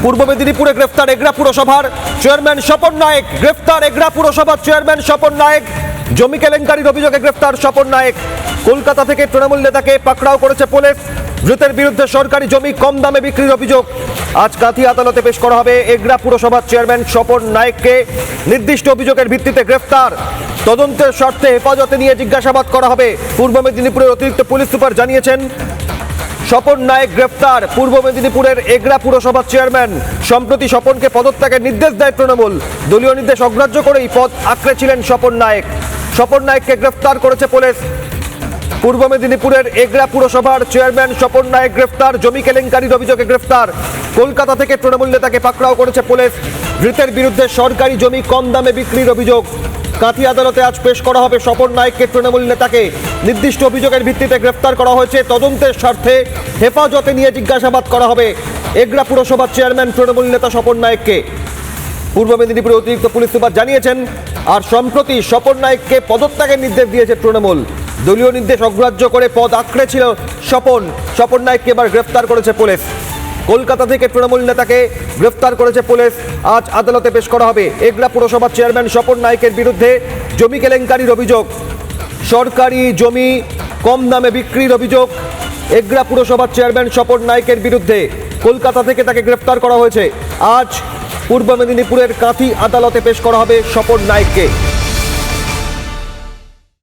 পূর্ব মেদিনীপুরে গ্রেফতার এগরা পুরসভার চেয়ারম্যান স্বপন নায়েক। গ্রেফতার এগরা পুরসভার চেয়ারম্যান স্বপন নায়েক। জমি কেলেঙ্কারির অভিযোগে গ্রেফতার স্বপন নায়েক। কলকাতা থেকে তৃণমূল নেতাকে পাকড়াও করেছে পুলিশ। ধৃতের বিরুদ্ধে সরকারি জমি কম দামে বিক্রির অভিযোগ। আজ কাঁথি আদালতে পেশ করা হবে এগরা পুরসভার চেয়ারম্যান স্বপন নায়েককে। নির্দিষ্ট অভিযোগের ভিত্তিতে গ্রেফতার। তদন্তের স্বার্থে হেফাজতে নিয়ে জিজ্ঞাসাবাদ করা হবে। পূর্ব মেদিনীপুরের অতিরিক্ত পুলিশ সুপার জানিয়েছেন, স্বপন নায়েক গ্রেফতার। পূর্ব মেদিনীপুরের এগরা পুরসভার চেয়ারম্যান। সম্প্রতি স্বপনকে পদত্যাগের নির্দেশ দেয় তৃণমূল। দলীয় নির্দেশ অগ্রাহ্য করেই পদ আঁকড়েছিলেন স্বপন নায়েক। স্বপন নায়েককে গ্রেফতার করেছে পুলিশ। পূর্ব মেদিনীপুরের এগরা পুরসভার চেয়ারম্যান স্বপন নায়েক গ্রেফতার। জমি কেলেঙ্কারির অভিযোগে গ্রেফতার। কলকাতা থেকে তৃণমূল নেতাকে পাকড়াও করেছে পুলিশ। ধৃতের বিরুদ্ধে সরকারি জমি কম দামে বিক্রির অভিযোগ। কাঁথি আদালতে আজ পেশ করা হবে স্বপন নায়েককে। তৃণমূল নেতাকে নির্দিষ্ট অভিযোগের ভিত্তিতে গ্রেফতার করা হয়েছে। তদন্তের স্বার্থে হেফাজতে নিয়ে জিজ্ঞাসাবাদ করা হবে এগরা পুরসভার চেয়ারম্যান তৃণমূল নেতা স্বপন নায়েককে। পূর্ব মেদিনীপুরের অতিরিক্ত পুলিশ সুপার জানিয়েছেন, আর সম্প্রতি স্বপন নায়েককে পদত্যাগের নির্দেশ দিয়েছে তৃণমূল। দলীয় নির্দেশ অগ্রাহ্য করে পদ আঁকড়েছিল স্বপন নায়েককে এবার গ্রেফতার করেছে পুলিশ। কলকাতা থেকে তৃণমূল নেতাকে গ্রেফতার করেছে পুলিশ। আজ আদালতে পেশ করা হবে এগরা পুরসভার চেয়ারম্যান স্বপন নায়েকের বিরুদ্ধে জমি কেলেঙ্কারির অভিযোগ। সরকারি জমি কম দামে বিক্রির অভিযোগ এগরা পুরসভার চেয়ারম্যান স্বপন নায়েকের বিরুদ্ধে। কলকাতা থেকে তাকে গ্রেফতার করা হয়েছে। আজ পূর্ব মেদিনীপুরের কাঁথি আদালতে পেশ করা হবে স্বপন নায়েককে।